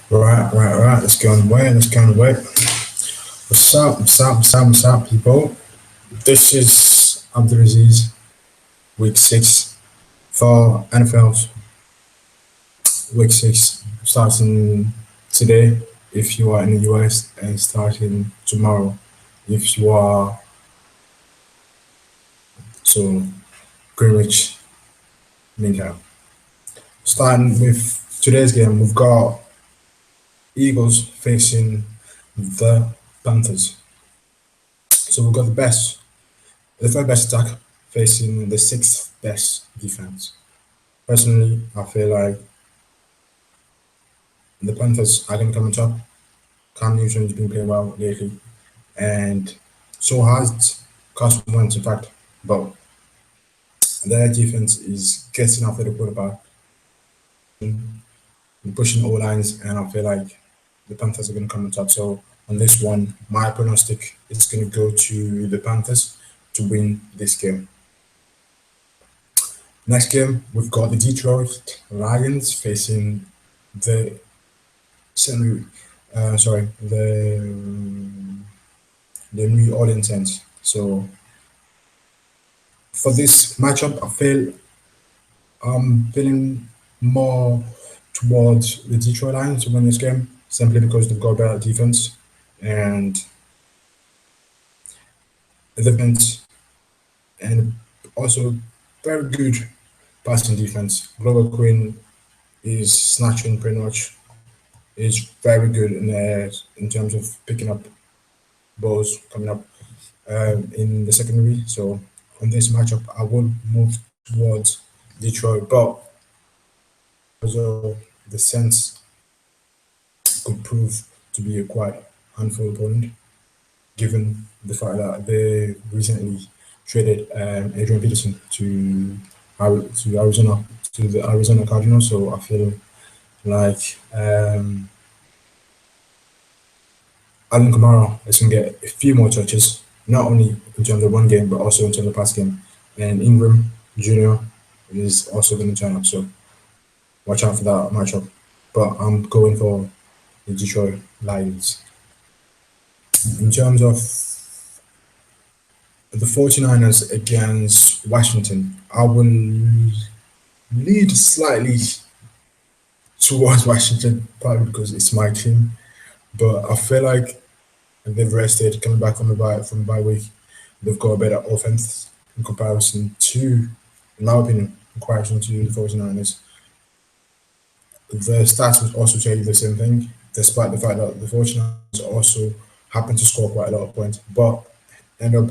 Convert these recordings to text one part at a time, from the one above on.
Right. Let's go on away. What's up, people? This is Abdulaziz, week 6 for NFL's week 6, starting today if you are in the US, and starting tomorrow if you are so Greenwich Mean Time. Starting with today's game, we've got Eagles facing the Panthers. So we've got the third best attack facing the sixth best defense. Personally, I feel like the Panthers are going to come on top. Cam Newton's been playing well lately, and so has Carson Wentz, in fact. But their defense is getting after the quarterback, pushing all lines, and I feel like the Panthers are going to come on top. So on this one, my pronostic is going to go to the Panthers to win this game. Next game, we've got the Detroit Lions facing the the New Orleans Saints. So for this matchup, I'm feeling more towards the Detroit Lions to win this game, simply because they've got better defense and and also very good passing defense. Glover Queen is snatching pretty much. Is very good in terms of picking up balls coming up in the secondary. So on this matchup, I will move towards Detroit, but also the Saints could prove to be a quite handful opponent, given the fact that they recently traded Adrian Peterson to Arizona, to the Arizona Cardinals. So I feel like Alvin Kamara is going to get a few more touches, not only in terms of one game, but also in terms of pass game. And Ingram Jr. is also going to turn up, so watch out for that matchup. But I'm going for the Detroit Lions. In terms of the 49ers against Washington, I will lead slightly towards Washington, probably because it's my team. But I feel like they've rested, coming back from the bye week. They've got a better offense in comparison to, in my opinion, in comparison to the 49ers. The stats would also tell you the same thing, despite the fact that the 49ers also happen to score quite a lot of points, but end up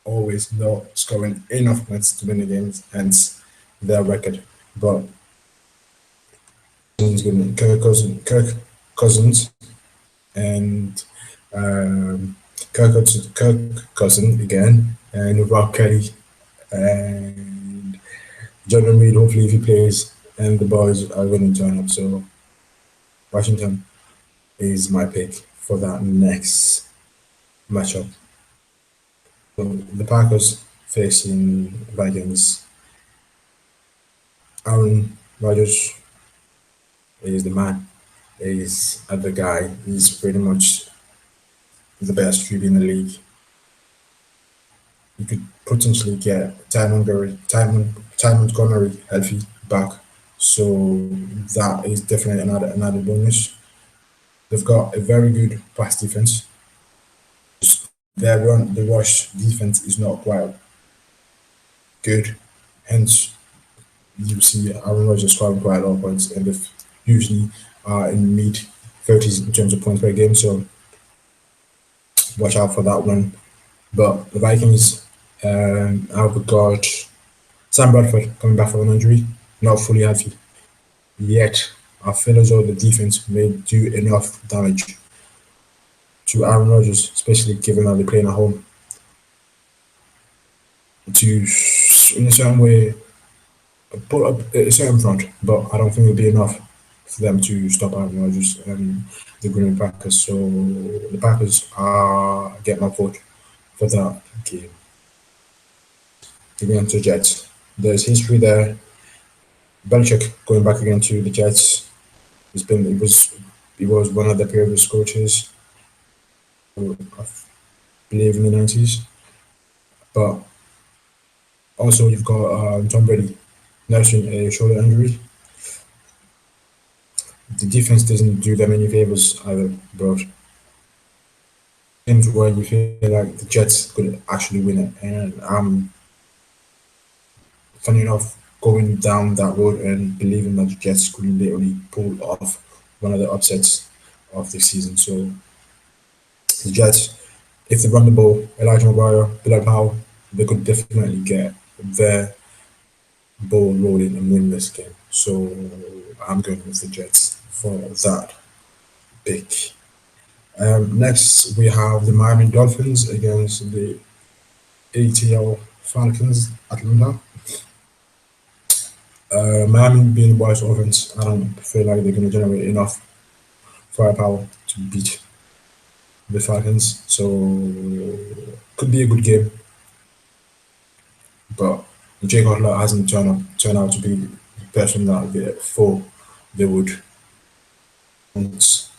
always not scoring enough points to win the games, hence their record. But Kirk Cousins and Kirk Cousin again, and Rob Kelly and Jordan Reed. Hopefully, if he plays, and the boys are going to turn up. So Washington is my pick for that next matchup. So the Packers facing Vikings. Aaron Rodgers is the man. Is the guy. He's pretty much the best QB in the league. You could potentially get Ty Montgomery healthy back, so that is definitely another bonus. They've got a very good pass defense. The rush defense is not quite good, hence you see Aaron Rodgers scoring quite a lot of points, and they usually are in mid 30s in terms of points per game. So watch out for that one. But the Vikings, I've got Sam Bradford coming back from an injury, not fully healthy yet. I feel as though the defense may do enough damage to Aaron Rodgers, especially given that they're playing at home, to in a certain way put up a certain front. But I don't think it'll be enough for them to stop Aaron Rodgers and the Green Bay Packers. So the Packers get my vote for that game against the Jets. There's history there. Belichick going back again to the Jets. He was one of the previous coaches, I believe, in the 90s. But also you've got Tom Brady nursing a shoulder injury. The defense doesn't do them any favors either, bro. Games where you feel like the Jets could actually win it, and funny enough, going down that road and believing that the Jets could literally pull off one of the upsets of the season. So the Jets, if they run the ball, Elijah McGuire, Bilal Powell, they could definitely get their ball rolling and win this game. So I'm going with the Jets for that pick. Next, we have the Miami Dolphins against the ATL Falcons, Atlanta. Miami being the worst offense, I don't feel like they're going to generate enough firepower to beat the Falcons. So could be a good game, but Jay Cutler hasn't turned out to be the person that they would once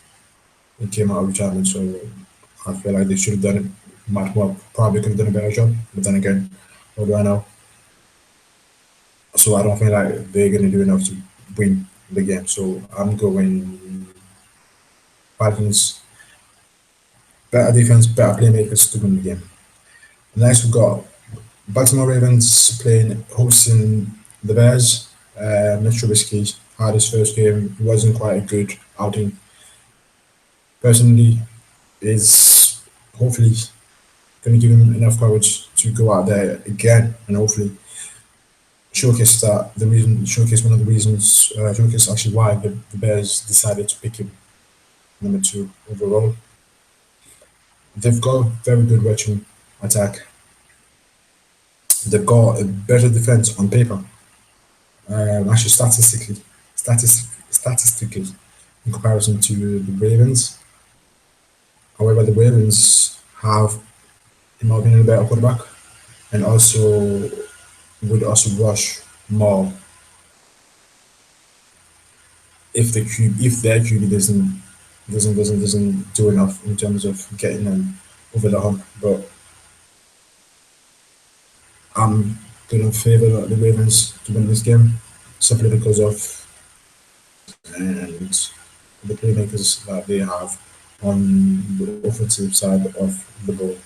he came out of retirement. So I feel like they should have done it much more. Probably could have done a better job. But then again, what do I know? So I don't feel like they're going to do enough to win the game. So I'm going Falcons. Better defense, better playmakers to win the game. Next, we've got Baltimore Ravens hosting the Bears. Mitch Trubisky had his first game. It wasn't quite a good outing. Personally, is hopefully going to give him enough courage to go out there again and hopefully showcase actually why the Bears decided to pick him number 2 overall. They've got very good rushing attack. They've got a better defense on paper. Actually, statistically, in comparison to the Ravens. However, the Ravens have, in my opinion, a better quarterback, and also would also rush more if their QB doesn't do enough in terms of getting them over the hump. But I'm going to favor the Ravens to win this game simply because of and the playmakers that they have on the offensive side of the ball.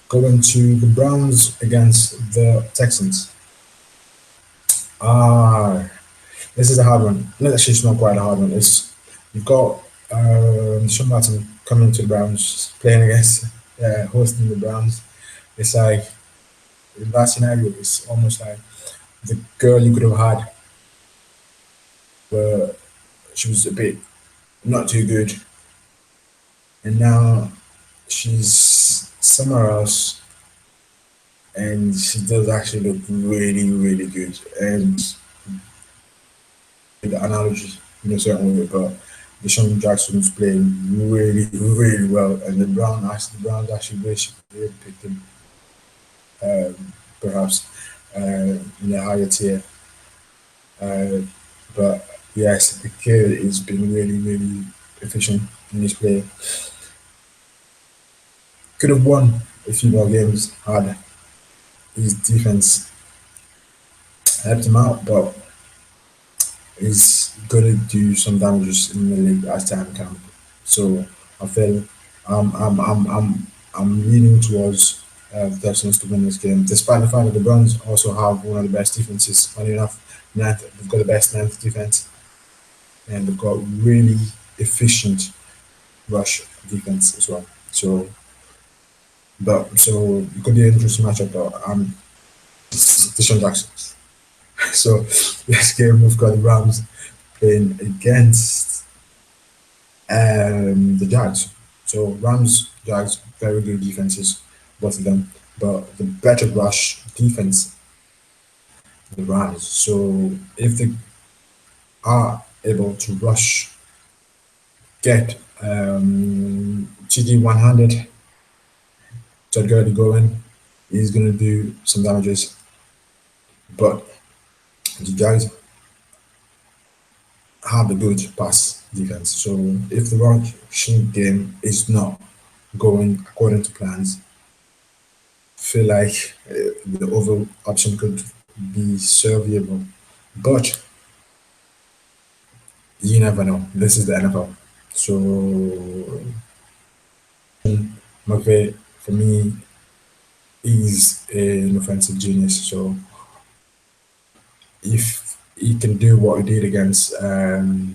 Going to the Browns against the Texans. This is a hard one. No, actually, it's not quite a hard one. You've got Sean Watson coming to the Browns, playing against, hosting the Browns. It's like, in that scenario, it's almost like the girl you could have had, where she was a bit not too good, and now she's somewhere else, and she does actually look really, really good. And the analogy in a certain way, but Deshaun Jackson is playing really, really well, and the Browns actually wish they had picked him, perhaps in a higher tier. But yes, the kid has been really, really efficient in his play. Could have won a few more games had his defense helped him out, but he's gonna do some damages in the league as time comes. So I feel I'm leaning towards the Texans to win this game, despite the fact that the Browns also have one of the best defenses. Funny enough, they've got the best ninth defense, and they've got really efficient rush defense as well. So it could be an interesting matchup. But Deshaun Jackson. So this game we've got the Rams playing against the Jags. So Rams, Jags, very good defenses, both of them. But the better rush defense, the Rams. So if they are able to rush, get TD 100, Todd Gurley going, he's going to do some damages. But the Jags have a good pass defense. So if the rushing game is not going according to plans, feel like the other option could be serviceable. But you never know. This is the NFL. So McVay, for me, is an offensive genius. So if he can do what he did against the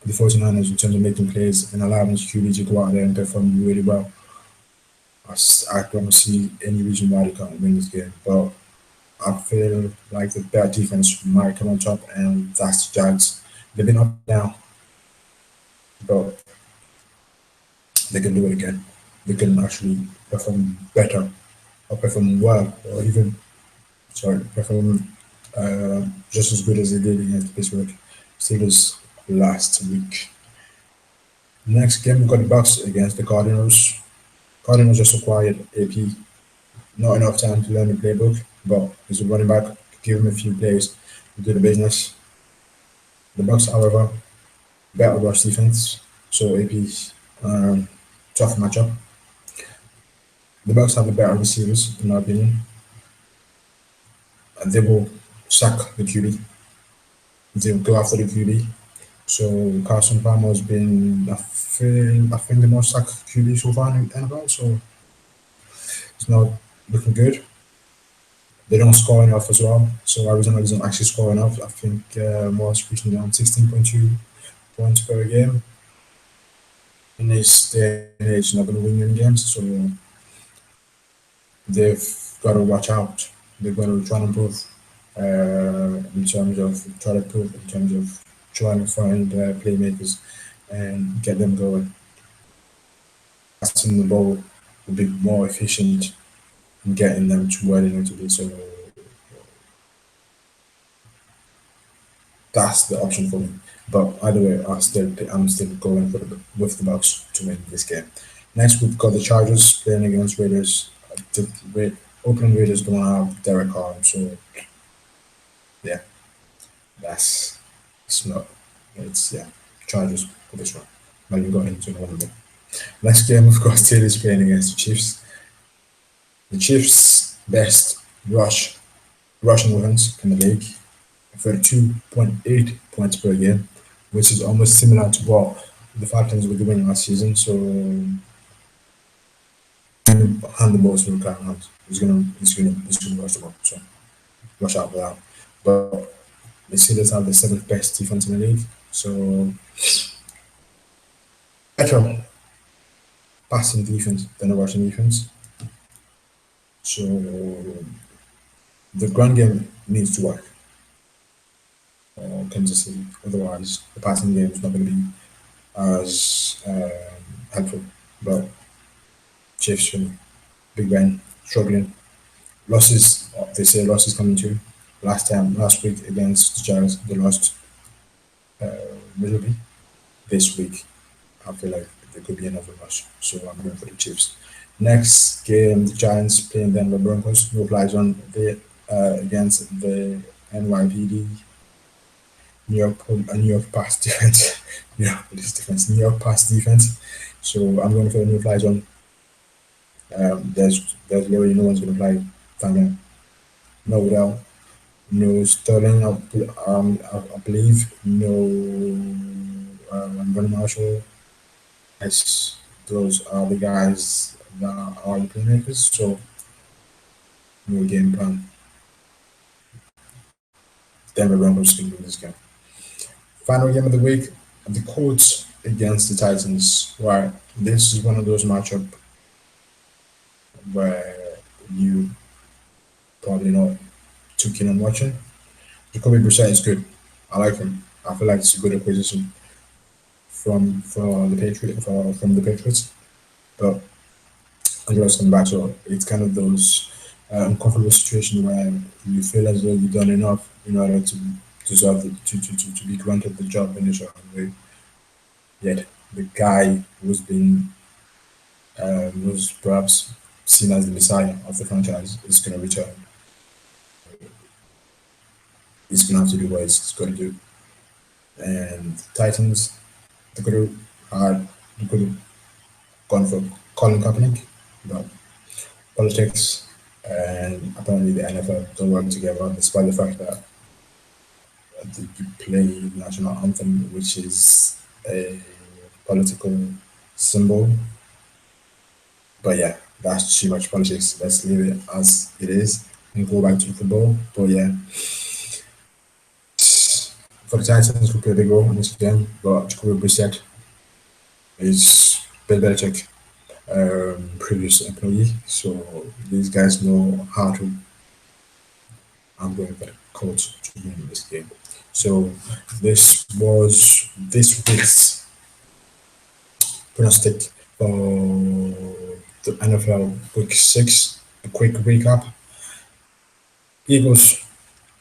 49ers in terms of making plays and allowing his QB to go out there and perform really well, I don't see any reason why they can't win this game. But I feel like the better defense might come on top, and that's the Jags. They've been up now, but they can do it again. They can actually perform better, or perform well, or even, perform just as good as they did against Pittsburgh Steelers last week. Next game, we got the Bucks against the Cardinals. Cardinals just acquired AP. Not enough time to learn the playbook, but he's a running back. Give him a few plays to do the business. The Bucks, however, better rush defense, so AP's tough matchup. The Bucks have the better receivers, in my opinion, and they will sack the QB. They will go after the QB. So Carson Palmer has been, I think the most sacked QB so far in the NFL. So it's not looking good. They don't score enough as well. So Arizona doesn't actually score enough. I think most reaching around 16.2 points per game. In this day and age, not going to win any games. So they've got to watch out. They've got to try and improve in terms of trying to find playmakers and get them going. Passing the ball will be more efficient in getting them to where they need to be. So that's the option for me. But either way, I'm still going with the Bucks to win this game. Next, we've got the Chargers playing against Raiders. The opening Raiders don't have Derek Carr, so yeah, it's Chargers for this one. Now you got into one of them. Next game, we've got Steelers playing against the Chiefs. The Chiefs' best rushing offense in the league, 32.8 points per game, which is almost similar to what the Falcons were doing last season. So hand the ball to McCarthy. He's gonna rush the ball. So watch out for that. But the Steelers have the seventh best defense in the league. So better passing defense than the rushing defense. So the ground game needs to work. Kansas City. Otherwise, the passing game is not going to be as helpful. But Chiefs, Big Ben, struggling. Losses, they say losses coming too. Last week against the Giants, they lost miserably. This week, I feel like there could be another loss. So I'm going for the Chiefs. Next game, the Giants playing Denver Broncos. No flies on against the NYPD. New York pass defense. New York pass defense. So I'm going for the new fly zone. There's literally no one's going to fly Tanya. No Without. No Sterling, I believe. No Vernon Marshall. Yes, those are the guys that are the playmakers. So no game plan. Denver Broncos can win this game. Final game of the week, the Colts against the Titans. Right, this is one of those matchups where you probably not too keen on watching. Jacoby Brissett is good. I like him. I feel like it's a good acquisition from the Patriots. But Andrews coming back, so it's kind of those uncomfortable situation where you feel as though you've done enough in order to deserve to be granted the job in a certain way. Yet the guy who's been was perhaps seen as the messiah of the franchise is going to return. He's going to have to do what he's got to do. And Titans, they could have gone for Colin Kaepernick, but politics and apparently the NFL don't work together, despite the fact that you play national anthem, which is a political symbol. But yeah, that's too much politics. Let's leave it as it is and go back to football. But yeah, for the Titans, we play a big role in this game. But Jacoby Brissett is Bill Belichick previous employee, so these guys know how to. I'm going for the Colts to win this game. So this was this week's pronostic for the NFL Week 6. A quick recap: Eagles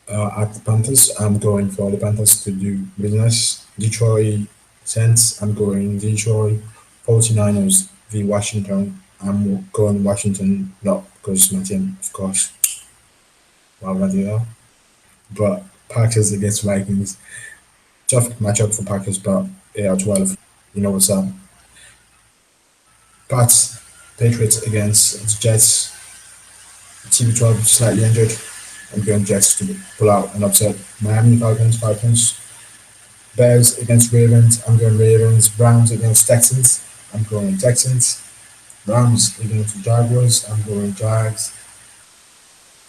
at the Panthers. I'm going for the Panthers to do business. Detroit Saints. I'm going Detroit. 49ers v Washington. I'm going Washington, not because my team, of course. Why would I do that? But Packers against Vikings. Tough matchup for Packers, but yeah, 12. You know what's up. Pats, Patriots against Jets. TB12 slightly injured. I'm going Jets to pull out and upset Miami Falcons. Bears against Ravens. I'm going Ravens. Browns against Texans. I'm going Texans. Rams against Jaguars. I'm going Jags.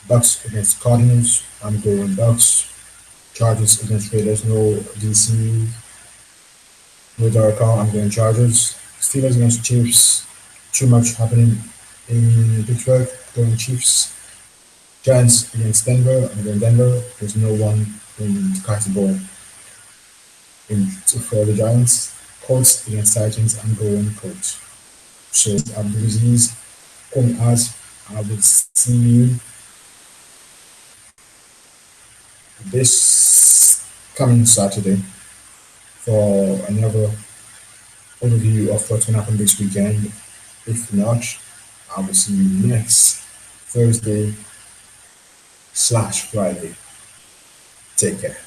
Bucks against Cardinals. I'm going Bucks. Chargers against Raiders. No DC. No Derek Carr. I'm going Chargers. Steelers against Chiefs. Too much happening in Pittsburgh. Going Chiefs. Giants against Denver. I'm going Denver. There's no one in to catch the ball for the Giants. Colts against Titans. I'm going Colts. So I'm Disease. Calling us. I will see you this coming Saturday for another overview of what's going to happen this weekend. If not, I will see you next Thursday/Friday. Take care.